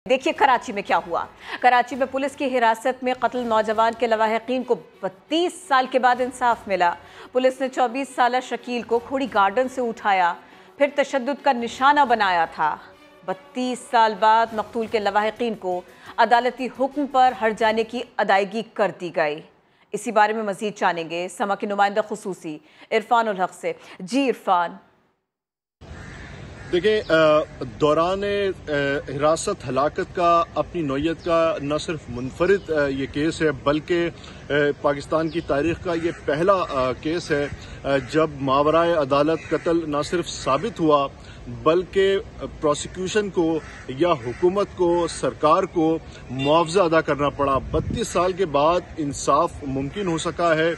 دیکھیے کراچی میں کیا ہوا۔ کراچی میں پولیس کی حراست میں قتل نوجوان کے لواحقین کو 32 سال کے بعد انصاف ملا۔ پولیس نے 24 سالہ شکیل کو کھوڑی گارڈن سے اٹھایا، پھر تشدد کا نشانہ بنایا تھا۔ 32 سال بعد مقتول کے لواحقین کو عدالتی حکم پر ہٹ جانے کی ادائیگی کر دی گئی۔ اسی بارے میں مزید جانیں گے سما کے نمائندہ خصوصی عرفان الحق سے۔ جی عرفان، دیکھیں، دوران حراست ہلاکت کا اپنی نوعیت کا نہ صرف منفرد یہ کیس ہے بلکہ پاکستان کی تاریخ کا یہ پہلا کیس ہے جب ماورائے عدالت قتل نہ صرف ثابت ہوا بلکہ پروسیکیوشن کو یا حکومت کو، سرکار کو معاوضہ ادا کرنا پڑا۔ 32 سال کے بعد انصاف ممکن ہو سکا ہے۔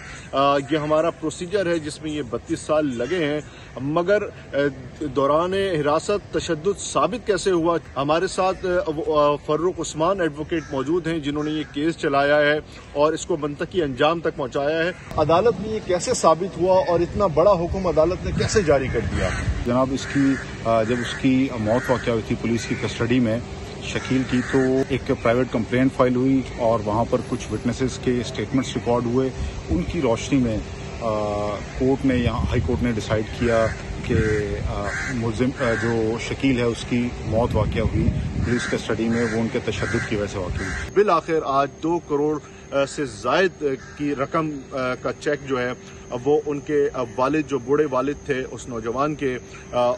یہ ہمارا پروسیجر ہے جس میں یہ 32 سال لگے ہیں، مگر دوران حراست تشدد ثابت کیسے ہوا؟ ہمارے ساتھ فروخ عثمان ایڈوکیٹ موجود ہیں جنہوں نے یہ کیس چلایا ہے اور اس کو منطقی انجام تک پہنچایا ہے۔ عدالت میں یہ کیسے ثابت ہوا اور اتنا بڑا حکم عدالت نے کیسے جاری کر دیا؟ جناب، جب اس کی موت واقع ہوئی تھی پولیس کی کسٹڈی میں شکیل کی، تو ایک پرائیویٹ کمپلینٹ فائل ہوئی اور وہاں پر کچھ وٹنسز کے اسٹیٹمنٹس ریکارڈ ہوئے۔ ان کی روشنی میں ہائی کورٹ نے ڈیسائیڈ کیا کہ ملزم جو شکیل ہے اس کی موت واقع ہوئی پولیس کسٹڈی میں، وہ ان کے تشدد کی وجہ سے واقع ہوئی۔ بالآخر آج 2 کروڑ سے زائد کی رقم کا چیک جو ہے وہ ان کے والد، جو بوڑھے والد تھے اس نوجوان کے،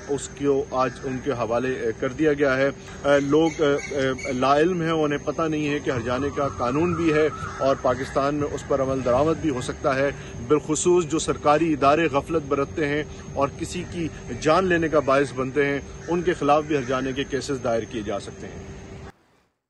اس کو آج ان کے حوالے کر دیا گیا ہے۔ لوگ لا علم ہیں، انہیں پتہ نہیں ہے کہ ہرجانے کا قانون بھی ہے اور پاکستان میں اس پر عمل درآمد بھی ہو سکتا ہے۔ بالخصوص جو سرکاری ادارے غفلت برتتے ہیں اور کسی کی جان لینے کا باعث بنتے ہیں، ان کے خلاف بھی ہرجانے کے کیسز دائر کیے جا سکتے ہیں۔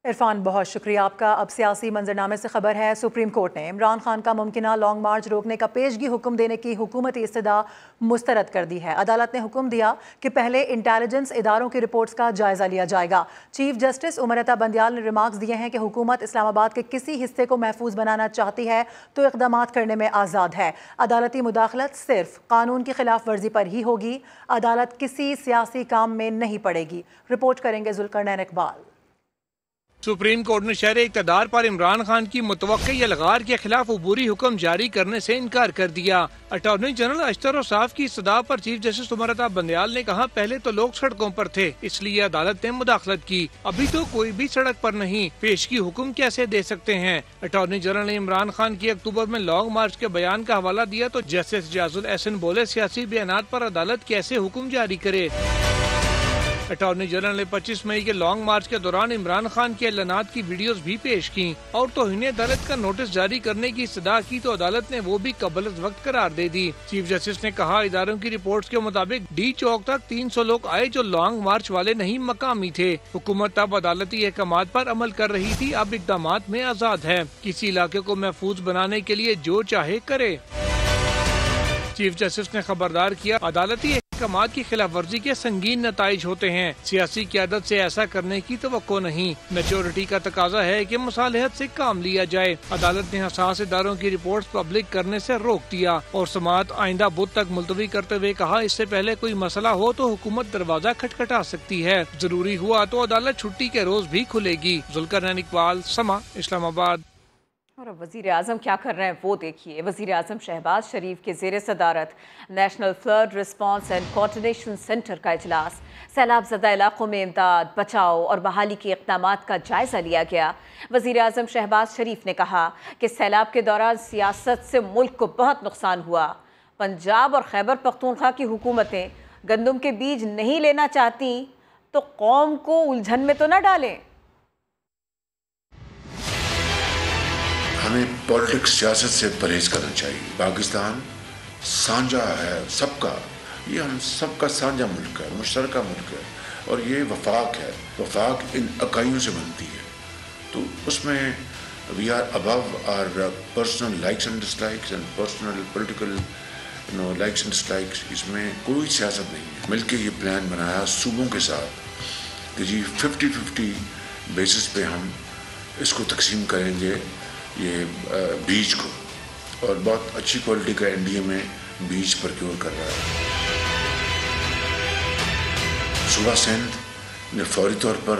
عرفان، بہت شکریہ آپ کا۔ اب سیاسی منظرنامے سے خبر ہے، سپریم کورٹ نے عمران خان کا ممکنہ لانگ مارچ روکنے کا پیشگی حکم دینے کی حکومتی استدعا مسترد کر دی ہے۔ عدالت نے حکم دیا کہ پہلے انٹیلیجنس اداروں کی رپورٹس کا جائزہ لیا جائے گا۔ چیف جسٹس عمر عطا بندیال نے ریمارکس دیے ہیں کہ حکومت اسلام آباد کے کسی حصے کو محفوظ بنانا چاہتی ہے تو اقدامات کرنے میں آزاد ہے۔ عدالتی مداخلت صرف قانون کی خلاف ورزی پر ہی ہوگی۔ عدالت کسی سیاسی کام میں نہیں پڑے گی۔ رپورٹ کریں گے ذوالقرنین اقبال۔ سپریم کورٹ نے شرح اقتدار پر عمران خان کی متوقع الغار کے خلاف عبوری حکم جاری کرنے سے انکار کر دیا۔ اٹارنی جنرل اشتر صاف کی استدعا پر چیف جسٹس عمر عطا بندیال نے کہا، پہلے تو لوگ سڑکوں پر تھے، اس لیے عدالت نے مداخلت کی، ابھی تو کوئی بھی سڑک پر نہیں، پیشگی حکم کیسے دے سکتے ہیں؟ اٹارنی جنرل نے عمران خان کی اکتوبر میں لانگ مارچ کے بیان کا حوالہ دیا تو جسٹس جاز الاحسن بولے، سیاسی بیانات پر عدالت کیسے حکم جاری کرے؟ اٹارنی جنرل نے 25 مئی کے لانگ مارچ کے دوران عمران خان کے اعلانات کی ویڈیوز بھی پیش کی اور توہین عدالت کا نوٹس جاری کرنے کی استدعا کی تو عدالت نے وہ بھی قبل از وقت قرار دے دی۔ چیف جسٹس نے کہا، اداروں کی رپورٹس کے مطابق ڈی چوک تک 300 لوگ آئے جو لانگ مارچ والے نہیں، مقامی تھے۔ حکومت اب عدالتی احکامات پر عمل کر رہی تھی، اب اقدامات میں آزاد ہے، کسی علاقے کو محفوظ بنانے کے لیے جو چاہے کرے۔ چیف جسٹس نے خبردار کیا، عدالتی احکامات کی خلاف ورزی کے سنگین نتائج ہوتے ہیں، سیاسی قیادت سے ایسا کرنے کی توقع نہیں، میچورٹی کا تقاضا ہے کہ مصالحت سے کام لیا جائے۔ عدالت نے حساس اداروں کی رپورٹس پبلک کرنے سے روک دیا اور سماعت آئندہ بدھ تک ملتوی کرتے ہوئے کہا، اس سے پہلے کوئی مسئلہ ہو تو حکومت دروازہ کھٹکھٹا سکتی ہے، ضروری ہوا تو عدالت چھٹی کے روز بھی کھلے گی۔ ذوالقرنین اقبال، سما، اسلام آباد۔ اور اب وزیر اعظم کیا کر رہے ہیں وہ دیکھیے۔ وزیر اعظم شہباز شریف کے زیر صدارت national flood response and coordination centre کا اجلاس، سیلاب زدہ علاقوں میں امداد، بچاؤ اور بحالی کے اقدامات کا جائزہ لیا گیا۔ وزیر اعظم شہباز شریف نے کہا کہ سیلاب کے دوران سیاست سے ملک کو بہت نقصان ہوا۔ پنجاب اور خیبر پختونخوا کی حکومتیں گندم کے بیج نہیں لینا چاہتی تو قوم کو الجھن میں تو نہ ڈالیں۔ ہمیں پولیٹکس، سیاست سے پرہیز کرنا چاہیے۔ پاکستان سانجا ہے سب کا، یہ ہم سب کا سانجا ملک ہے، مشترکہ ملک ہے، اور یہ وفاق ہے، وفاق ان اکائیوں سے بنتی ہے، تو اس میں we are above our personal likes and dislikes and personal political likes and dislikes, اس میں کوئی سیاست نہیں ہے۔ مل کے یہ پلان بنایا صوبوں کے ساتھ کہ جی 50-50 بیسس پہ ہم اس کو تقسیم کریں گے، یہ بیج کو، اور بہت اچھی کوالٹی کا انڈیا میں بیج پرکیور کر رہا ہے۔ صوبہ سندھ نے فوری طور پر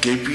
KP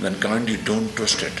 then kindly don't trust it,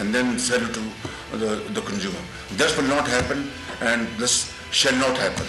and then sell it to the consumer. This will not happen and this shall not happen.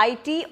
IT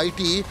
IT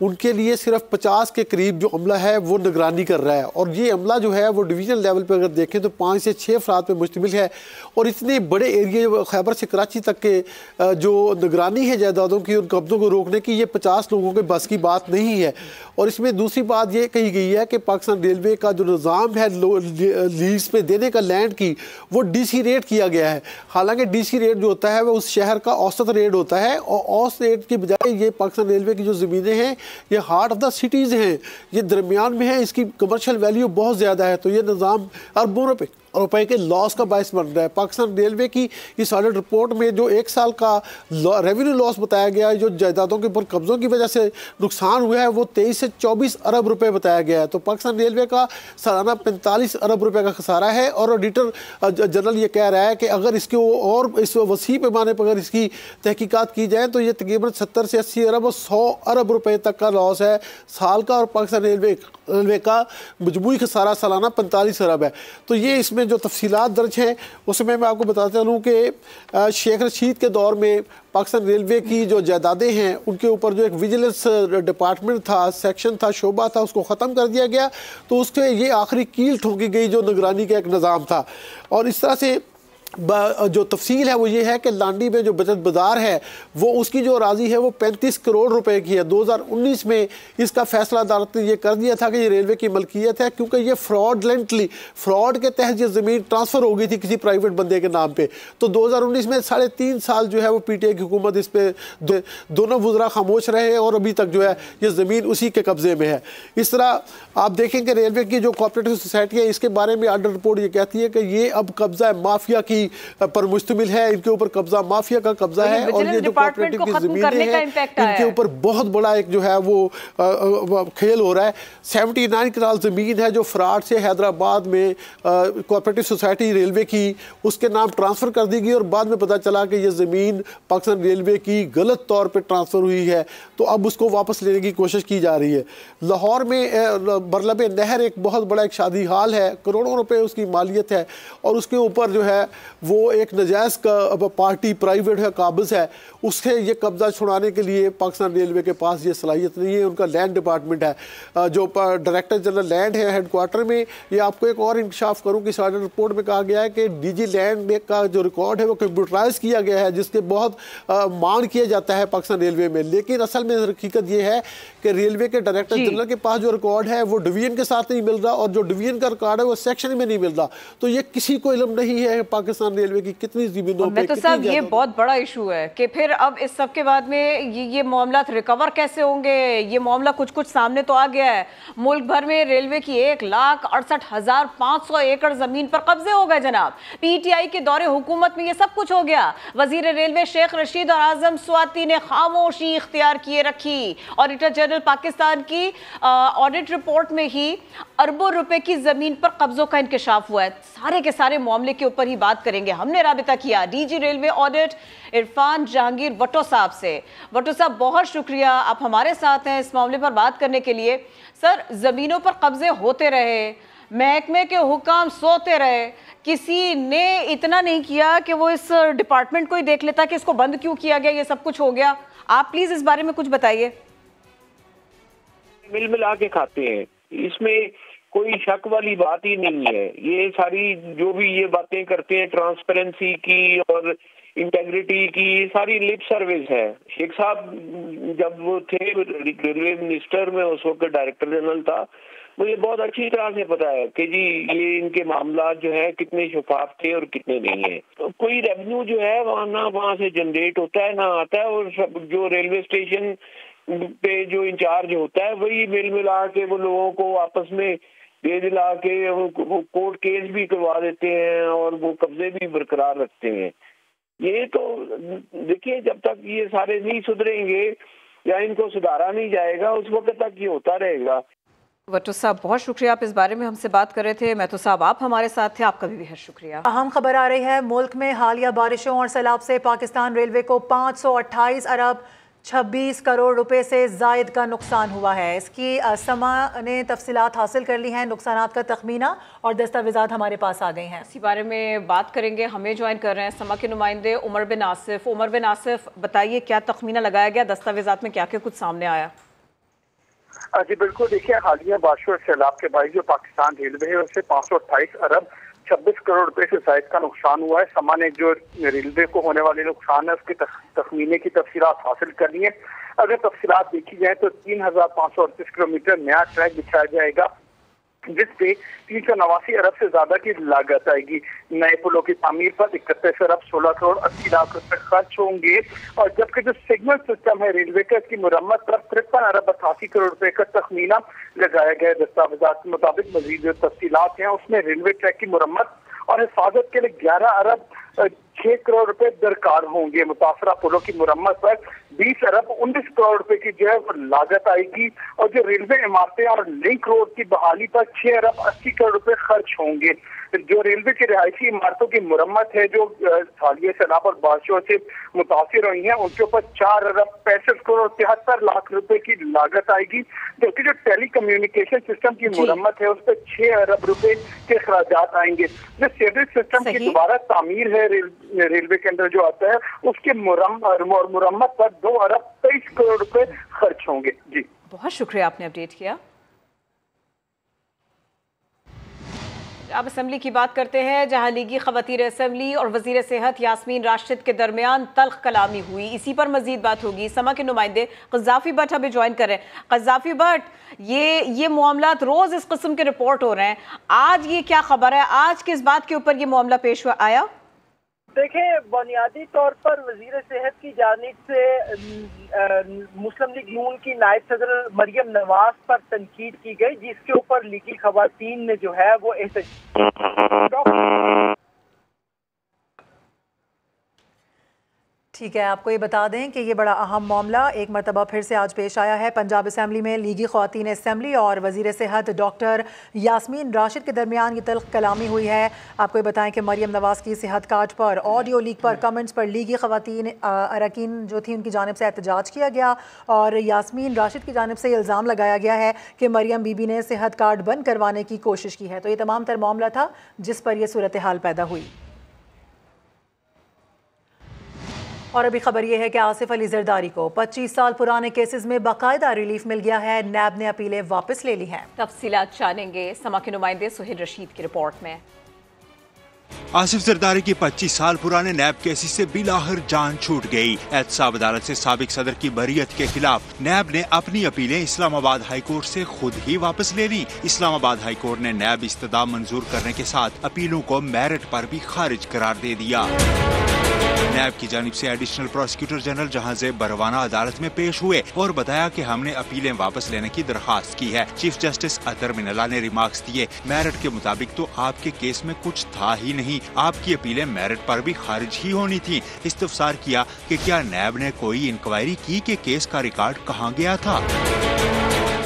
ان کے لیے صرف 50 کے قریب جو عملہ ہے وہ نگرانی کر رہا ہے، اور یہ عملہ جو ہے وہ ڈویژن لیول پہ اگر دیکھیں تو 5 سے 6 افراد پہ مشتمل ہے، اور اتنے بڑے ایریے خیبر سے کراچی تک کے جو نگرانی ہے جائیدادوں کی، ان قبضوں کو روکنے کی، یہ 50 لوگوں کے بس کی بات نہیں ہے۔ اور اس میں دوسری بات یہ کہی گئی ہے کہ پاکستان ریلوے کا جو نظام ہے لیز پہ دینے کا لینڈ کی، وہ ڈی سی ریٹ کیا گیا ہے، حالانکہ ڈی سی ریٹ جو ہوتا ہے وہ اس شہر کا اوسط ریٹ ہوتا ہے، اور اوسط ریٹ کی بجائے یہ پاکستان ریلوے کی جو زمینیں ہیں یہ ہارٹ آف دا سٹیز ہیں، یہ درمیان میں ہیں، اس کی کمرشل ویلیو بہت زیادہ ہے، تو یہ نظام اربوں روپے کے لاس کا باعث بن رہا ہے۔ پاکستان ریلوے کی اس آڈٹ رپورٹ میں جو 1 سال کا ریونیو لاس بتایا گیا ہے، جو جائیدادوں کے اوپر قبضوں کی وجہ سے نقصان ہوا ہے، وہ 23 سے 24 ارب روپے بتایا گیا ہے۔ تو پاکستان ریلوے کا سالانہ 45 ارب روپے کا خسارہ ہے، اور آڈیٹر جنرل یہ کہہ رہا ہے کہ اگر اس کے اور اس وسیع پیمانے پر اگر اس کی تحقیقات کی جائیں تو یہ تقریباً 70 سے 80 ارب اور 100 ارب روپے تک کا لاس ہے سال کا، اور پاکستان ریلوے کا مجموعی خسارہ سالانہ 45 ارب ہے۔ تو یہ اس میں جو تفصیلات درج ہیں اس میں میں آپ کو بتاتا چلوں کہ شیخ رشید کے دور میں پاکستان ریلوے کی جو جائیدادیں ہیں ان کے اوپر جو ایک ویجیلنس ڈپارٹمنٹ تھا، سیکشن تھا، شعبہ تھا، اس کو ختم کر دیا گیا، تو اس کے یہ آخری کیل ٹھونکی گئی جو نگرانی کا ایک نظام تھا۔ اور اس طرح سے جو تفصیل ہے وہ یہ ہے کہ لانڈی میں جو بچت بازار ہے وہ اس کی جو اراضی ہے وہ 35 کروڑ روپے کی ہے۔ 2019 میں اس کا فیصلہ عدالت نے یہ کر دیا تھا کہ یہ ریلوے کی ملکیت ہے، کیونکہ یہ فراڈ کے تحت یہ زمین ٹرانسفر ہو گئی تھی کسی پرائیویٹ بندے کے نام پہ۔ تو 2019 میں 3.5 سال جو ہے وہ پی ٹی آئی کی حکومت اس پہ دونوں وزراء خاموش رہے، اور ابھی تک جو ہے یہ زمین اسی کے قبضے میں ہے۔ اس طرح آپ دیکھیں کہ ریلوے کی جو کوآپریٹو سوسائٹی ہے، اس کے بارے میں آڈٹ رپورٹ یہ کہتی ہے کہ یہ اب قبضہ مافیا کی پر مشتمل ہے، ان کے اوپر قبضہ مافیا کا قبضہ ہے، اور یہ جو کوآپریٹو کی زمینیں ہیں ان کے اوپر بہت بڑا ایک جو ہے وہ کھیل ہو رہا ہے۔ 79 کنال زمین ہے جو فراڈ سے حیدرآباد میں کوآپریٹو سوسائٹی ریلوے کی اس کے نام ٹرانسفر کر دی گئی، اور بعد میں پتہ چلا کہ یہ زمین پاکستان ریلوے کی غلط طور پہ ٹرانسفر ہوئی ہے، تو اب اس کو واپس لینے کی کوشش کی جا رہی ہے۔ لاہور میں برلب نہر ایک بہت بڑا ایک شادی حال ہے، کروڑوں روپے اس کی مالیت ہے، اور اس کے اوپر جو ہے وہ ایک نجائز پارٹی پرائیویٹ ہے، قابض ہے، اس سے یہ قبضہ چھڑانے کے لیے پاکستان ریلوے کے پاس یہ صلاحیت نہیں ہے، ان کا لینڈ ڈپارٹمنٹ ہے جو ڈائریکٹر جنرل لینڈ ہے ہیڈ کوارٹر میں۔ یہ آپ کو ایک اور انکشاف کروں کہ اس آڈٹ رپورٹ میں کہا گیا ہے کہ ڈی جی لینڈ کا جو ریکارڈ ہے وہ کمپیوٹرائز کیا گیا ہے، جس کے بہت مان کیا جاتا ہے پاکستان ریلوے میں، لیکن اصل میں حقیقت یہ ہے کہ ریلوے کے ڈائریکٹر جنرل کے پاس جو ریکارڈ ہے وہ ڈویژن کے ساتھ نہیں مل رہا، اور جو ڈویژن کا ریکارڈ ہے وہ سیکشن میں نہیں مل رہا۔ تو یہ کسی کو علم نہیں ہے پاکستان ریلوے کی کتنی زمینوں پہ تو صاحب یہ بہت بڑا ایشو ہے کہ پھر اب اس سب کے بعد میں یہ معاملات ریکور کیسے ہوں گے؟ یہ معاملہ کچھ سامنے تو آ گیا ہے، ملک بھر میں ریلوے کی 1,68,500 ایکڑ زمین پر قبضے ہو گئے جناب۔ پی ٹی آئی کے دور حکومت میں یہ سب کچھ ہو گیا، وزیر ریلوے شیخ رشید اور اعظم سواتی نے خاموشی اختیار کیے رکھی۔ آڈیٹر جنرل پاکستان کی آڈٹ رپورٹ میں ہی اربوں روپے کی زمین پر قبضوں کا انکشاف ہوا ہے۔ سارے کے سارے معاملے کے اوپر ہی بات کریں گے۔ ہم نے رابطہ کیا D G railway audit Irfan Jahangir Wattoo صاحب سے۔ وٹو صاحب بہت شکریہ، آپ ہمارے ساتھ ہیں اس معاملے پر بات کرنے کے لیے۔ سر، زمینوں پر قبضے ہوتے رہے، محکمے کے حکام سوتے رہے، کسی نے اتنا نہیں کیا کہ وہ اس ڈپارٹمنٹ کو ہی دیکھ لیتا کہ اس کو بند کیوں کیا گیا، یہ سب کچھ ہو گیا۔ آپ پلیز اس بارے میں کچھ بتائیے۔ مل ملا کے کھاتے ہیں، اس میں کوئی شک والی بات ہی نہیں ہے۔ یہ ساری جو بھی یہ باتیں کرتے ہیں ٹرانسپیرنسی کی اور انٹیگریٹی کی، یہ ساری لپ سروس ہے۔ شیخ صاحب جب وہ تھے ریلوے منسٹر میں، اس وقت ڈائریکٹر جنرل تھا، مجھے بہت اچھی طرح سے پتا ہے کہ جی یہ ان کے معاملات جو ہے کتنے شفاف تھے اور کتنے نہیں ہیں۔ تو کوئی ریونیو جو ہے وہاں سے جنریٹ ہوتا ہے نہ آتا ہے، اور جو ریلوے اسٹیشن پہ جو انچارج ہوتا ہے وہی مل ملا کے وہ لوگوں کو آپس میں دے دلا کے وہ کورٹ کیس بھی کروا دیتے ہیں اور وہ قبضے بھی برقرار رکھتے ہیں۔ یہ تو دیکھیے جب تک یہ سارے نہیں سدھریں گے یا ان کو سدھارا نہیں جائے گا اس وقت تک یہ ہوتا رہے گا۔ وٹو صاحب بہت شکریہ، آپ اس بارے میں ہم سے بات کر رہے تھے۔ میتھو صاحب آپ ہمارے ساتھ تھے، آپ کا بھی بہت شکریہ۔ اہم خبر آ رہی ہے، ملک میں حالیہ بارشوں اور سیلاب سے پاکستان ریلوے کو 528 ارب 26 کروڑ روپے سے زائد کا نقصان ہوا ہے۔ اس کی سما نے تفصیلات حاصل کر لی ہیں، نقصانات کا تخمینہ اور دستاویزات ہمارے پاس آ گئی ہیں۔ اسی بارے میں بات کریں گے، ہمیں جوائن کر رہے ہیں سما کے نمائندے عمر بن آصف۔ عمر بن آصف بتائیے کیا تخمینہ لگایا گیا، دستاویزات میں کیا کچھ سامنے آیا؟ جی بالکل، دیکھیے حالیہ بارشوں اور سیلاب کے باعث جو پاکستان ریلوے ہے اسے 528 ارب 26 کروڑ روپے سے زائد کا نقصان ہوا ہے. سما نے جو ریلوے کو ہونے والے نقصان ہے اس کے تخمینے کی تفصیلات حاصل کر لی ہیں. اگر تفصیلات دیکھی جائیں تو 3538 کلومیٹر نیا ٹریک بچھایا جائے گا جس پہ 389 ارب سے زیادہ کی لاگت آئے گی. نئے پلوں کی تعمیر پر 31 ارب 16 کروڑ 80 لاکھ روپے خرچ ہوں گے. اور جبکہ جو سگنل سسٹم ہے ریلوے کا اس کی مرمت پر 53 ارب 88 کروڑ روپے کا تخمینہ لگایا گیا. دستاویزات کے مطابق مزید جو تفصیلات ہیں اس میں ریلوے ٹریک کی مرمت اور حفاظت کے لیے 11 ارب 6 کروڑ روپے درکار ہوں گے. متاثرہ پلوں کی مرمت پر 20 ارب 19 کروڑ روپے کی جو ہے لاگت آئے گی. اور جو ریلوے عمارتیں اور لنک روڈ کی بحالی پر 6 ارب 80 کروڑ روپے خرچ ہوں گے. جو ریلوے کی رہائشی عمارتوں کی مرمت ہے جو حالیہ سیلاب اور بارشوں سے متاثر ہوئی ہیں ان کے اوپر 4 ارب 65 کروڑ 73 لاکھ روپے کی لاگت آئے گی. جبکہ جو ٹیلی کمیونیکیشن سسٹم کی مرمت ہے اس پہ 6 ارب روپے کے اخراجات آئیں گے. جو سیوریج سسٹم کی دوبارہ تعمیر ہے ریلوے کے اندر جو آتا ہے اس کی مرمت پر 2 ارب 23 کروڑ روپے خرچ ہوں گے. جی بہت شکریہ آپ نے اپڈیٹ کیا. اب اسمبلی کی بات کرتے ہیں جہاں لیگی خواتین اسمبلی اور وزیر صحت یاسمین راشد کے درمیان تلخ کلامی ہوئی. اسی پر مزید بات ہوگی. سما کے نمائندے قذافی بٹ ہمیں جوائن کر رہے ہیں. قذافی بٹ، یہ معاملات روز اس قسم کے رپورٹ ہو رہے ہیں، آج یہ کیا خبر ہے؟ آج کس بات کے اوپر یہ معاملہ پیش آیا؟ دیکھیں، بنیادی طور پر وزیر صحت کی جانب سے مسلم لیگ نون کی نائب صدر مریم نواز پر تنقید کی گئی جس کے اوپر لیگی خواتین نے جو ہے وہ ٹھیک ہے، آپ کو یہ بتا دیں کہ یہ بڑا اہم معاملہ ایک مرتبہ پھر سے آج پیش آیا ہے. پنجاب اسمبلی میں لیگی خواتین اسمبلی اور وزیر صحت ڈاکٹر یاسمین راشد کے درمیان یہ تلخ کلامی ہوئی ہے. آپ کو یہ بتائیں کہ مریم نواز کی صحت کارڈ پر آڈیو لیک پر کمنٹس پر لیگی خواتین اراکین جو تھی ان کی جانب سے احتجاج کیا گیا اور یاسمین راشد کی جانب سے یہ الزام لگایا گیا ہے کہ مریم بی بی نے صحت کارڈ بند کروانے کی کوشش کی ہے. تو یہ تمام تر معاملہ تھا جس پر یہ صورتحال پیدا ہوئی. اور ابھی خبر یہ ہے کہ آصف علی زرداری کو 25 سال پرانے کیسز میں باقاعدہ ریلیف مل گیا ہے. نیب نے اپیلیں واپس لے لی ہیں. تفصیلات جانیں گے سما کے نمائندے سہیل رشید کی رپورٹ میں. آصف زرداری کی 25 سال پرانے نیب کیسز سے بلاخر جان چھوٹ گئی. احتساب عدالت سے سابق صدر کی بریت کے خلاف نیب نے اپنی اپیلیں اسلام آباد ہائی کورٹ سے خود ہی واپس لے لی. اسلام آباد ہائی کورٹ نے نیب استدعا منظور کرنے کے ساتھ اپیلوں کو میرٹ پر بھی خارج قرار دے دیا. نیب کی جانب سے ایڈیشنل پروسیکیوٹر جنرل جہاں زیب بروانہ عدالت میں پیش ہوئے اور بتایا کہ ہم نے اپیلیں واپس لینے کی درخواست کی ہے. چیف جسٹس اطہر من اللہ نے ریمارکس دیے، میرٹ کے مطابق تو آپ کے کیس میں کچھ تھا ہی نہیں، آپ کی اپیلیں میرٹ پر بھی خارج ہی ہونی تھی. استفسار کیا کہ کیا نیب نے کوئی انکوائری کی کہ کیس کا ریکارڈ کہاں گیا تھا.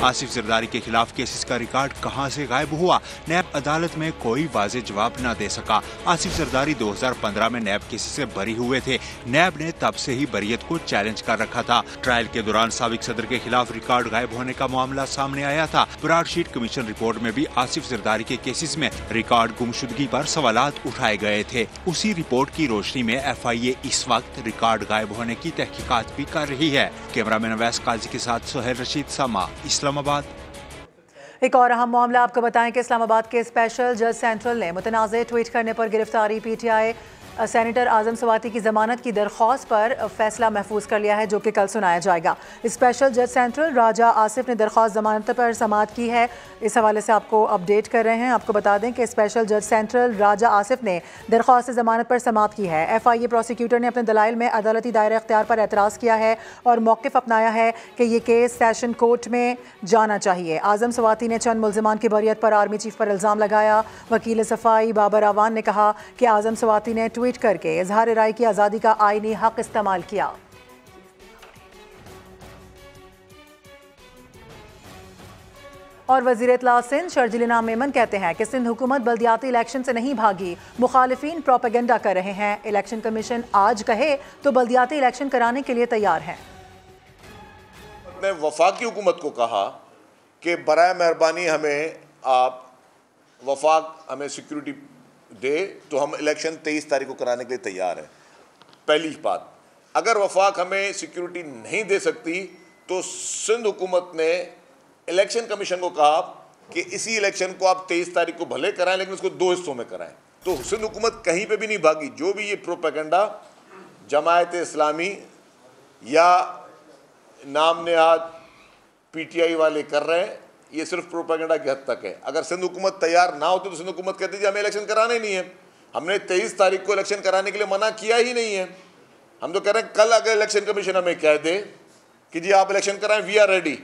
آصف زرداری کے خلاف کیسز کا ریکارڈ کہاں سے غائب ہوا؟ نیب عدالت میں کوئی واضح جواب نہ دے سکا. آصف زرداری 2015 میں نیب کیسز سے بری ہوئے تھے. نیب نے تب سے ہی بریت کو چیلنج کر رکھا تھا. ٹرائل کے دوران سابق صدر کے خلاف ریکارڈ غائب ہونے کا معاملہ سامنے آیا تھا. براڈ شیٹ کمیشن رپورٹ میں بھی آصف زرداری کے کیسز میں ریکارڈ گمشدگی پر سوالات اٹھائے گئے تھے. اسی رپورٹ کی روشنی میں FIA اس وقت ریکارڈ غائب ہونے کی تحقیقات بھی کر رہی ہے. کیمرہ مین اویس قاضی کے ساتھ سہیل رشید، سما، اسلام آباد. ایک اور اہم معاملہ آپ کو بتائیں کہ اسلام آباد کے اسپیشل جج سینٹرل نے متنازع ٹویٹ کرنے پر گرفتاری PTI سینیٹر اعظم سواتی کی ضمانت کی درخواست پر فیصلہ محفوظ کر لیا ہے جو کہ کل سنایا جائے گا. اسپیشل جج سینٹرل راجہ آصف نے درخواست ضمانت پر سماعت کی ہے. اس حوالے سے آپ کو اپڈیٹ کر رہے ہیں. آپ کو بتا دیں کہ اسپیشل جج سینٹرل راجہ آصف نے درخواست ضمانت پر سماعت کی ہے. FIA پروسیکیوٹر نے اپنے دلائل میں عدالتی دائرہ اختیار پر اعتراض کیا ہے اور موقف اپنایا ہے کہ یہ کیس سیشن کورٹ میں جانا چاہیے. اعظم سواتی نے چند ملزمان کی بریت پر آرمی چیف پر الزام لگایا. وکیل صفائی بابر اعوان نے کہا کہ اعظم سواتی نے ٹویٹ کر کے اظہار رائے کی آزادی کا آئینی حق استعمال کیا. اور وزیر اطلاع سندھ شرجیل انعام میمن کہتے ہیں کہ سندھ حکومت بلدیاتی الیکشن سے نہیں بھاگی، مخالفین پروپیگنڈا کر رہے ہیں. الیکشن کمیشن آج کہے تو بلدیاتی الیکشن کرانے کے لیے تیار ہیں. نے وفاقی حکومت کو کہا کہ برائے مہربانی ہمیں آپ وفاق ہمیں سیکیورٹی دے تو ہم الیکشن 23 تاریخ کو کرانے کے لیے تیار ہیں. پہلی بات، اگر وفاق ہمیں سیکیورٹی نہیں دے سکتی تو سندھ حکومت نے الیکشن کمیشن کو کہا کہ اسی الیکشن کو آپ 23 تاریخ کو بھلے کرائیں لیکن اس کو 2 حصوں میں کرائیں. تو سندھ حکومت کہیں پہ بھی نہیں بھاگی. جو بھی یہ پروپیگنڈا جماعت اسلامی یا نام نہاد پی ٹی آئی والے کر رہے ہیں, یہ صرف پروپیگنڈا کی حد تک ہے. اگر سندھ حکومت تیار نہ ہوتی تو سندھ حکومت کہتی تھی ہمیں الیکشن کرانا ہی نہیں ہے. ہم نے 23 تاریخ کو الیکشن کرانے کے لیے منع کیا ہی نہیں ہے. ہم تو کہہ رہے ہیں کل اگر الیکشن کمیشن ہمیں کہہ دے کہ جی آپ الیکشن کرائیں, we are ready.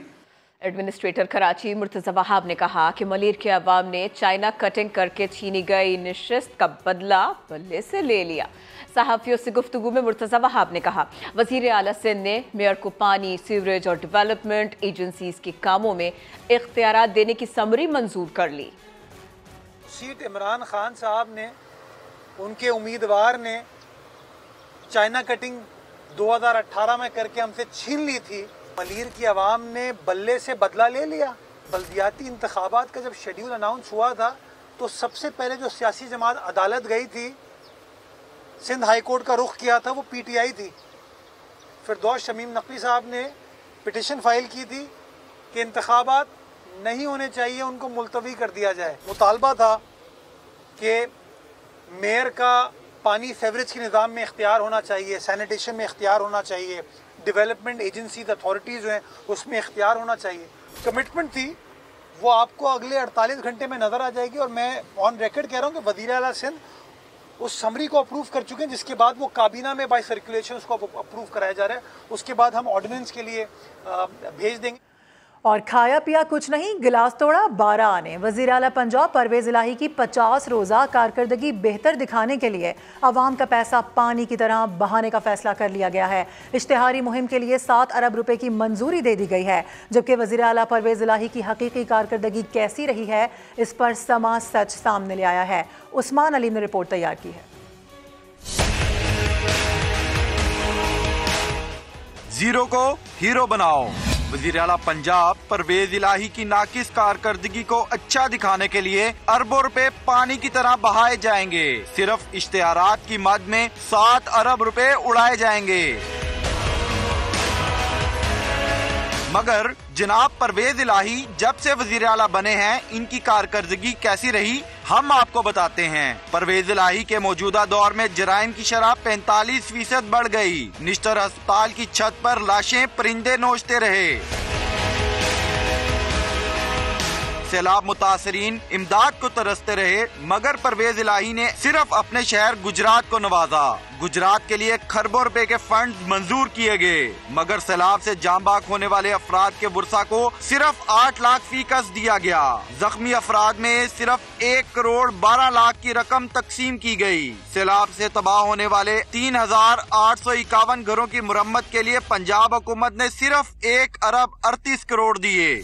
Administrator Karachi Murtaza Wahab نے کہا کہ ملیر کے عوام نے چائنا کٹنگ کر کے چھینی گئی نشست کا بدلہ بلے سے لے لیا. صحافیوں سے گفتگو میں مرتضی وہاب نے کہا وزیر اعلیٰ سندھ نے میئر کو پانی, سیوریج اور ڈیولپمنٹ ایجنسیز کے کاموں میں اختیارات دینے کی سمری منظور کر لی. سیٹ عمران خان صاحب نے, ان کے امیدوار نے چائنا کٹنگ 2018 میں کر کے ہم سے چھین لی تھی. ملیر کی عوام نے بلے سے بدلہ لے لیا. بلدیاتی انتخابات کا جب شیڈیول اناؤنس ہوا تھا تو سب سے پہلے جو سیاسی جماعت عدالت گئی تھی, سندھ ہائی کورٹ کا رخ کیا تھا, وہ پی ٹی آئی تھی. فردوس شمیم نقوی صاحب نے پٹیشن فائل کی تھی کہ انتخابات نہیں ہونے چاہیے, ان کو ملتوی کر دیا جائے. مطالبہ تھا کہ میئر کا پانی سیوریج کے نظام میں اختیار ہونا چاہیے, سینیٹیشن میں اختیار ہونا چاہیے, ڈیولپمنٹ ایجنسیز اتھارٹیز جو ہیں اس میں اختیار ہونا چاہیے. کمٹمنٹ تھی, وہ آپ کو اگلے 48 گھنٹے میں نظر آ جائے گی. اور میں آن ریکارڈ کہہ رہا ہوں کہ وزیر اعلیٰ سندھ اس سمری کو اپروو کر چکے ہیں, جس کے بعد وہ کابینہ میں بائی سرکولیشن اس کو اپروو کرایا جا رہا ہے. اس کے بعد ہم آرڈیننس کے لیے بھیج دیں گے. اور کھایا پیا کچھ نہیں, گلاس توڑا 12 آنے. وزیر اعلیٰ پنجاب پرویز الہی کی 50 روزہ کارکردگی بہتر دکھانے کے لیے عوام کا پیسہ پانی کی طرح بہانے کا فیصلہ کر لیا گیا ہے. اشتہاری مہم کے لیے 7 ارب روپے کی منظوری دے دی گئی ہے. جبکہ وزیر اعلیٰ پرویز الہی کی حقیقی کارکردگی کیسی رہی ہے, اس پر سما سچ سامنے لے آیا ہے. عثمان علیم نے رپورٹ تیار کی ہے. زیرو کو ہیرو بناؤ. وزیر اعلیٰ پنجاب پرویز الہی کی ناقص کارکردگی کو اچھا دکھانے کے لیے اربوں روپے پانی کی طرح بہائے جائیں گے. صرف اشتہارات کی مد میں 7 ارب روپے اڑائے جائیں گے. مگر جناب پرویز الہی جب سے وزیر اعلیٰ بنے ہیں, ان کی کارکردگی کیسی رہی ہم آپ کو بتاتے ہیں. پرویز الہی کے موجودہ دور میں جرائم کی شرح 45% بڑھ گئی. نشتر ہسپتال کی چھت پر لاشیں پرندے نوچتے رہے. سیلاب متاثرین امداد کو ترستے رہے, مگر پرویز الہی نے صرف اپنے شہر گجرات کو نوازا. گجرات کے لیے کھربوں روپے کے فنڈ منظور کیے گئے, مگر سیلاب سے جاں باک ہونے والے افراد کے ورثہ کو صرف 8 لاکھ فی کس دیا گیا. زخمی افراد میں صرف 1 کروڑ 12 لاکھ کی رقم تقسیم کی گئی. سیلاب سے تباہ ہونے والے 3851 گھروں کی مرمت کے لیے پنجاب حکومت نے صرف 1 ارب 38 کروڑ دیے.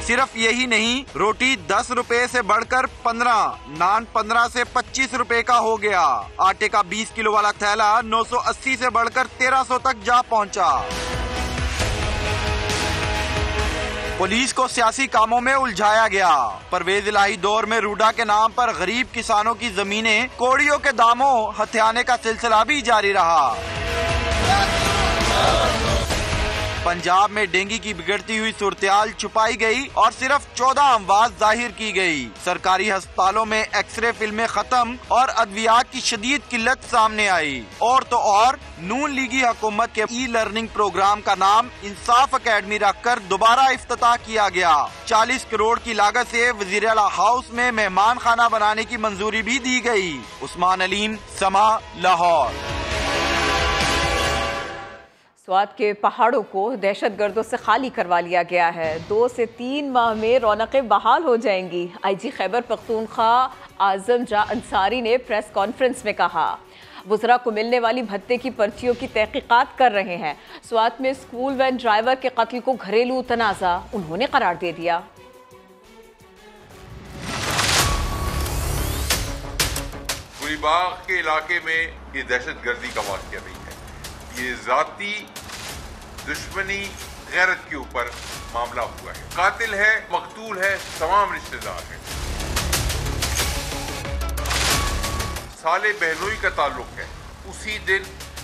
صرف یہی نہیں, روٹی 10 روپے سے بڑھ کر 15, نان 15 سے 25 روپے کا ہو گیا. آٹے کا 20 کلو والا تھیلا 980 سے بڑھ کر 1300 تک جا پہنچا. پولیس کو سیاسی کاموں میں الجھایا گیا. پرویز الہی دور میں روڈا کے نام پر غریب کسانوں کی زمینیں کوڑیوں کے داموں ہتھیانے کا سلسلہ بھی جاری رہا. پنجاب میں ڈینگی کی بگڑتی ہوئی صورتحال چھپائی گئی اور صرف 14 اموات ظاہر کی گئی. سرکاری ہسپتالوں میں ایکس رے فلمیں ختم اور ادویات کی شدید قلت سامنے آئی. اور تو اور نون لیگی حکومت کے ای لرننگ پروگرام کا نام انصاف اکیڈمی رکھ کر دوبارہ افتتاح کیا گیا. 40 کروڑ کی لاگت سے وزیر اعلیٰ ہاؤس میں مہمان خانہ بنانے کی منظوری بھی دی گئی. عثمان علیم, سما, لاہور. سوات کے پہاڑوں کو دہشت گردوں سے خالی کروا لیا گیا ہے. 2 سے 3 ماہ میں رونقیں بحال ہو جائیں گی. آئی جی خیبر پختونخوا اعظم جاں انصاری نے پریس کانفرنس میں کہا وزراء کو ملنے والی بھتے کی پرچیوں کی تحقیقات کر رہے ہیں. سوات میں اسکول وین ڈرائیور کے قتل کو گھریلو تنازع انہوں نے قرار دے دیا. پوری باغ کے علاقے میں یہ دہشت گردی کا واقعہ نہیں ہے. یہ ذاتی دشمنی غیرت کے اوپر معاملہ ہوا ہے. قاتل ہے, مقتول ہے, تمام رشتہ دار ہیں. سالے بہنوئی کا تعلق ہے. اسی دن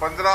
15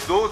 2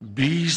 20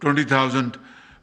20,000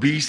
20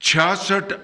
66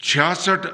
66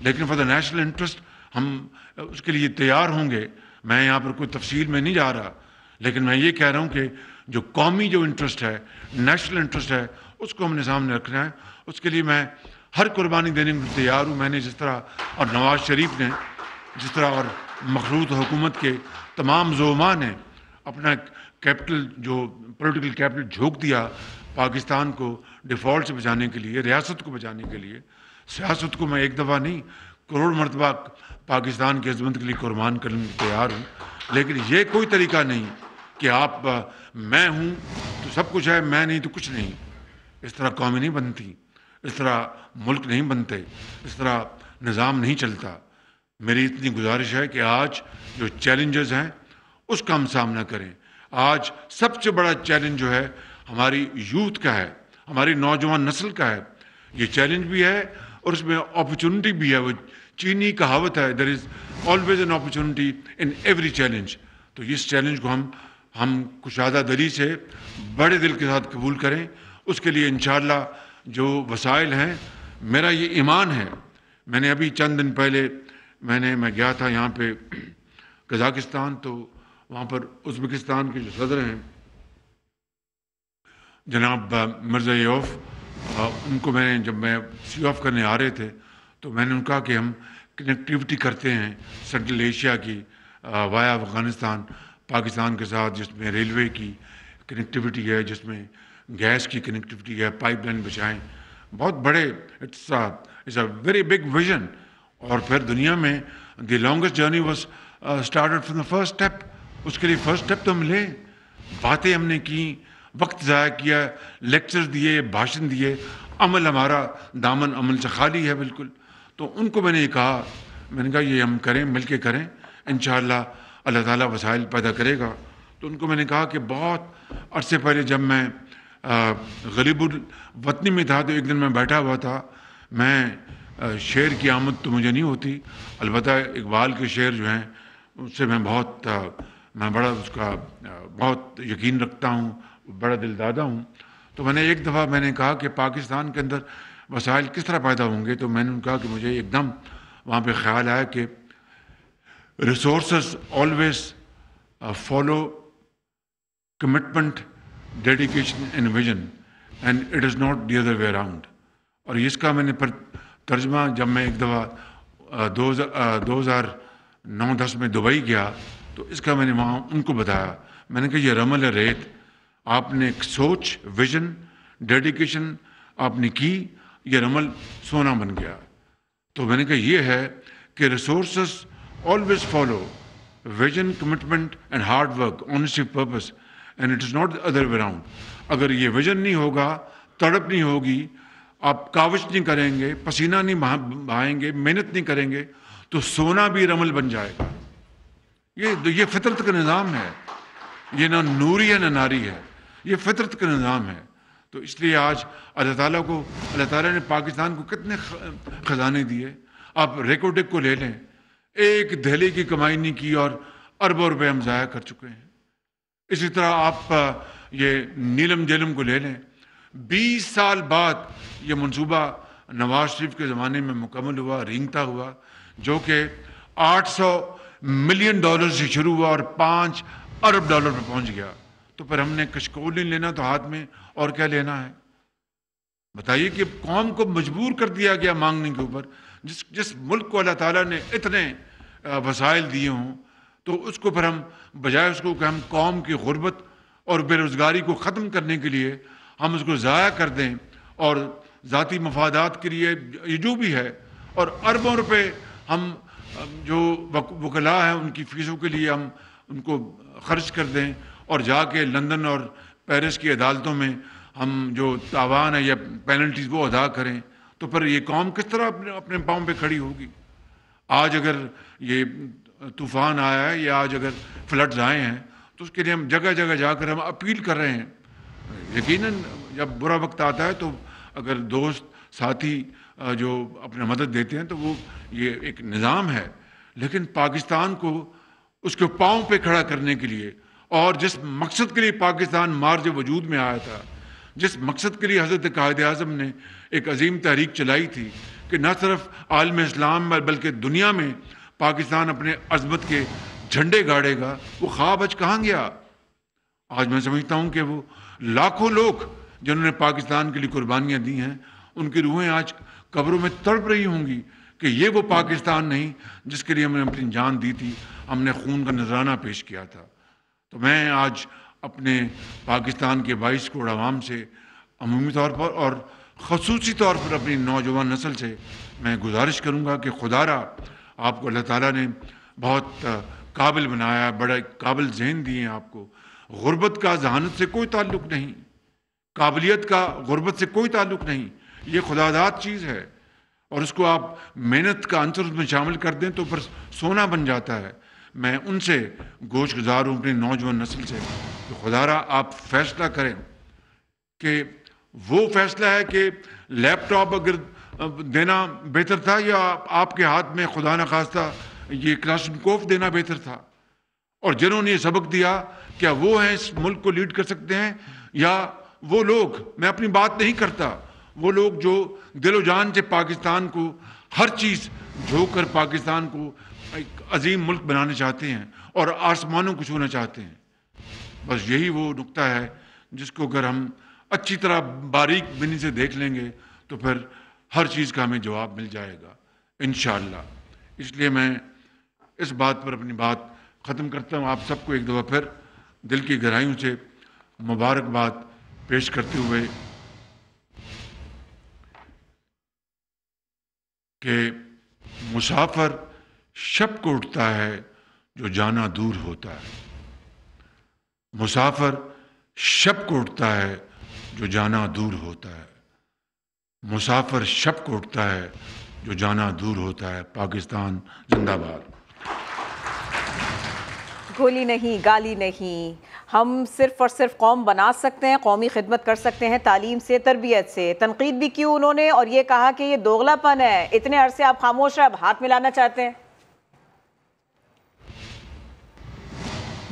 لیکن فار دا نیشنل انٹرسٹ ہم اس کے لیے تیار ہوں گے. میں یہاں پر کوئی تفصیل میں نہیں جا رہا، لیکن میں یہ کہہ رہا ہوں کہ جو قومی جو انٹرسٹ ہے، نیشنل انٹرسٹ ہے، اس کو ہم نے سامنے رکھنا ہے. اس کے لیے میں ہر قربانی دینے کو تیار ہوں. میں نے جس طرح اور نواز شریف نے جس طرح اور مخلوط حکومت کے تمام زعماء نے اپنا کیپٹل جو پولیٹیکل کیپٹل جھونک دیا پاکستان کو ڈیفالٹ سے بچانے کے لیے، ریاست کو بچانے کے لیے. سیاست کو میں ایک دفعہ نہیں کروڑ مرتبہ پاکستان کی عظمت کے لیے قربان کرنے کو تیار ہوں. لیکن یہ کوئی طریقہ نہیں کہ آپ میں ہوں تو سب کچھ ہے، میں نہیں تو کچھ نہیں. اس طرح قومیں نہیں بنتی، اس طرح ملک نہیں بنتے، اس طرح نظام نہیں چلتا. میری اتنی گزارش ہے کہ آج جو چیلنجز ہیں اس کا ہم سامنا کریں. آج سب سے بڑا چیلنج جو ہے ہماری یوتھ کا ہے، ہماری نوجوان نسل کا ہے. یہ چیلنج بھی ہے اور اس میں اپرچونٹی بھی ہے. وہ چینی کہاوت ہے، there is always an opportunity in every challenge. تو اس چیلنج کو ہم کشادہ دلی سے بڑے دل کے ساتھ قبول کریں. اس کے لیے انشاءاللہ جو وسائل ہیں، میرا یہ ایمان ہے. میں نے ابھی چند دن پہلے میں گیا تھا یہاں پہ قزاقستان، تو وہاں پر ازبکستان کے جو صدر ہیں جناب مرزایوف، ان کو میں نے جب میں سی آف کرنے آ رہے تھے تو میں نے ان کہا کہ ہم کنیکٹیوٹی کرتے ہیں سینٹرل ایشیا کی وایا افغانستان پاکستان کے ساتھ، جس میں ریلوے کی کنیکٹیوٹی ہے، جس میں گیس کی کنیکٹیوٹی ہے، پائپ لائن بچائیں. بہت بڑے it's a very big vision. اور پھر دنیا میں the longest journey was started from the first step. اس کے لیے فرسٹ اسٹیپ تو ہم لیں. باتیں ہم نے کی، وقت ضائع کیا، لیکچر دیے، بھاشن دیے، عمل ہمارا دامن عمل سے خالی ہے بالکل. تو ان کو میں نے یہ کہا، میں نے کہا یہ ہم کریں، مل کے کریں، انشاءاللہ اللہ تعالیٰ وسائل پیدا کرے گا. تو ان کو میں نے کہا کہ بہت عرصے پہلے جب میں غریب الوطنی میں تھا تو ایک دن میں بیٹھا ہوا تھا. میں شعر کی آمد تو مجھے نہیں ہوتی، البتہ اقبال کے شعر جو ہیں اس سے میں بڑا اس کا بہت یقین رکھتا ہوں، بڑا دل دادا ہوں. تو میں نے ایک دفعہ میں نے کہا کہ پاکستان کے اندر وسائل کس طرح پیدا ہوں گے. تو میں نے کہا کہ مجھے ایک دم وہاں پہ خیال آیا کہ resources always follow commitment, dedication and vision, and it is not the other way around. اور اس کا میں نے ترجمہ جب میں ایک دفعہ 2009-10 میں دبئی گیا تو اس کا میں نے وہاں ان کو بتایا. میں نے کہا یہ رمل ہے ریت، آپ نے ایک سوچ، ویژن، ڈیڈیکیشن آپ نے کی، یہ رمل سونا بن گیا. تو میں نے کہا یہ ہے کہ resources always follow vision, commitment and hard work, honesty of purpose, and it is not the other way around. اگر یہ ویژن نہیں ہوگا، تڑپ نہیں ہوگی، آپ کاوش نہیں کریں گے، پسینہ نہیں بہائیں گے، محنت نہیں کریں گے، تو سونا بھی رمل بن جائے گا. یہ فطرت کا نظام ہے. یہ نہ نوری ہے نہ ناری ہے، یہ فطرت کا نظام ہے. تو اس لیے آج اللہ تعالیٰ نے پاکستان کو کتنے خزانے دیے. آپ ریکوڈک کو لے لیں، ایک دہلی کی کمائی نہیں کی اور اربوں روپے ہم ضائع کر چکے ہیں. اسی طرح آپ یہ نیلم جیلم کو لے لیں، 20 سال بعد یہ منصوبہ نواز شریف کے زمانے میں مکمل ہوا، رینگتا ہوا، جو کہ $800 ملین سے شروع ہوا اور $5 ارب پہ پہنچ گیا. تو پھر ہم نے کشکول نہیں لینا تو ہاتھ میں اور کیا لینا ہے؟ بتائیے کہ قوم کو مجبور کر دیا گیا مانگنے کے اوپر. جس ملک کو اللہ تعالیٰ نے اتنے وسائل دیے ہوں تو اس کو پھر ہم بجائے اس کو کہ ہم قوم کی غربت اور بے روزگاری کو ختم کرنے کے لیے ہم اس کو ضائع کر دیں اور ذاتی مفادات کے لیے یہ جو بھی ہے، اور اربوں روپے ہم جو وکلاء ہیں ان کی فیسوں کے لیے ہم ان کو خرچ کر دیں اور جا کے لندن اور پیرس کی عدالتوں میں ہم جو تاوان ہے یا پینلٹیز وہ ادا کریں، تو پھر یہ قوم کس طرح اپنے پاؤں پہ کھڑی ہوگی؟ آج اگر یہ طوفان آیا ہے یا آج اگر فلڈز آئے ہیں تو اس کے لیے ہم جگہ جگہ جا کر ہم اپیل کر رہے ہیں. یقیناً جب برا وقت آتا ہے تو اگر دوست ساتھی جو اپنے مدد دیتے ہیں تو وہ یہ ایک نظام ہے، لیکن پاکستان کو اس کے پاؤں پہ کھڑا کرنے کے لیے اور جس مقصد کے لیے پاکستان مارج وجود میں آیا تھا، جس مقصد کے لیے حضرت قائد اعظم نے ایک عظیم تحریک چلائی تھی کہ نہ صرف عالم اسلام میں بلکہ دنیا میں پاکستان اپنے عظمت کے جھنڈے گاڑے گا، وہ خواب آج کہاں گیا؟ آج میں سمجھتا ہوں کہ وہ لاکھوں لوگ جنہوں نے پاکستان کے لیے قربانیاں دی ہیں، ان کی روحیں آج قبروں میں تڑپ رہی ہوں گی کہ یہ وہ پاکستان نہیں جس کے لیے ہم نے اپنی جان دی تھی، ہم نے خون کا نذرانہ پیش کیا تھا۔ تو میں آج اپنے پاکستان کے 22 کروڑ عوام سے عمومی طور پر اور خصوصی طور پر اپنی نوجوان نسل سے میں گزارش کروں گا کہ خدا را آپ کو اللہ تعالیٰ نے بہت قابل بنایا، بڑا قابل ذہن دیے ہیں آپ کو۔ غربت کا ذہانت سے کوئی تعلق نہیں، قابلیت کا غربت سے کوئی تعلق نہیں، یہ خداداد چیز ہے، اور اس کو آپ محنت کا عنصر اس میں شامل کر دیں تو پھر سونا بن جاتا ہے۔ میں ان سے گوش گزار ہوں اپنی نوجوان نسل سے کہ خدا را آپ فیصلہ کریں کہ وہ فیصلہ ہے کہ لیپ ٹاپ اگر دینا بہتر تھا یا آپ کے ہاتھ میں خدا نخواستہ یہ کلاشنکوف دینا بہتر تھا، اور جنہوں نے یہ سبق دیا کیا وہ ہیں اس ملک کو لیڈ کر سکتے ہیں، یا وہ لوگ، میں اپنی بات نہیں کرتا، وہ لوگ جو دل و جان سے پاکستان کو ہر چیز جھونک کر پاکستان کو ایک عظیم ملک بنانا چاہتے ہیں اور آسمانوں کو چھونا چاہتے ہیں۔ بس یہی وہ نقطہ ہے جس کو اگر ہم اچھی طرح باریک بینی سے دیکھ لیں گے تو پھر ہر چیز کا ہمیں جواب مل جائے گا انشاءاللہ۔ اس لیے میں اس بات پر اپنی بات ختم کرتا ہوں، آپ سب کو ایک دفعہ پھر دل کی گہرائیوں سے مبارکباد پیش کرتے ہوئے کہ مسافر شب کو اٹھتا ہے جو جانا دور ہوتا ہے، مسافر شب کو اٹھتا ہے جو جانا دور ہوتا ہے، مسافر شب کو اٹھتا ہے جو جانا دور ہوتا ہے۔ پاکستان زندہ باد۔ گولی نہیں، گالی نہیں، ہم صرف اور صرف قوم بنا سکتے ہیں، قومی خدمت کر سکتے ہیں تعلیم سے، تربیت سے۔ تنقید بھی کی انہوں نے اور یہ کہا کہ یہ دوغلا پن ہے، اتنے عرصے آپ خاموش رہے، اب ہاتھ ملانا چاہتے ہیں۔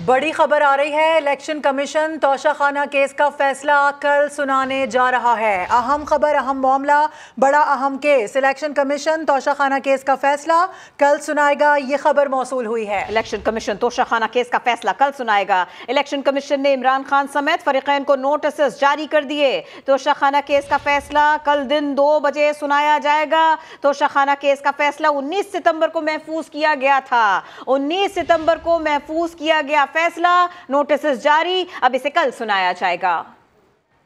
بڑی خبر آ رہی ہے، الیکشن کمیشن توشہ خانہ کیس کا فیصلہ کل سنانے جا رہا ہے۔ اہم خبر، اہم معاملہ، بڑا اہم کیس، الیکشن کمیشن توشہ خانہ کیس کا فیصلہ کل سنائے گا، یہ خبر موصول ہوئی ہے۔ الیکشن کمیشن توشہ خانہ کیس کا فیصلہ کل سنائے گا۔ الیکشن کمیشن نے عمران خان سمیت فریقین کو نوٹسز جاری کر دیے۔ توشہ خانہ کیس کا فیصلہ کل دن 2 بجے سنایا جائے گا۔ توشہ خانہ کیس کا فیصلہ 19 ستمبر کو محفوظ کیا گیا تھا، 19 ستمبر کو محفوظ کیا گیا فیصلہ، نوٹسز جاری، اب اسے کل سنایا جائے گا۔